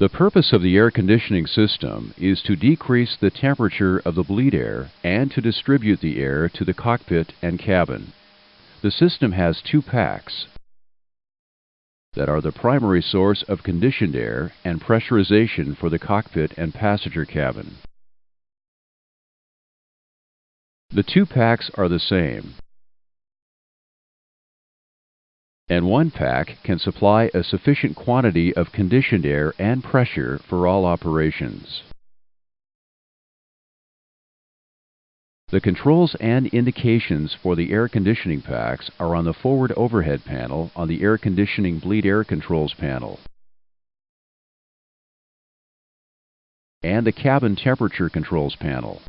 The purpose of the air conditioning system is to decrease the temperature of the bleed air and to distribute the air to the cockpit and cabin. The system has two packs that are the primary source of conditioned air and pressurization for the cockpit and passenger cabin. The two packs are the same, and one pack can supply a sufficient quantity of conditioned air and pressure for all operations. The controls and indications for the air conditioning packs are on the forward overhead panel on the air conditioning bleed air controls panel and the cabin temperature controls panel.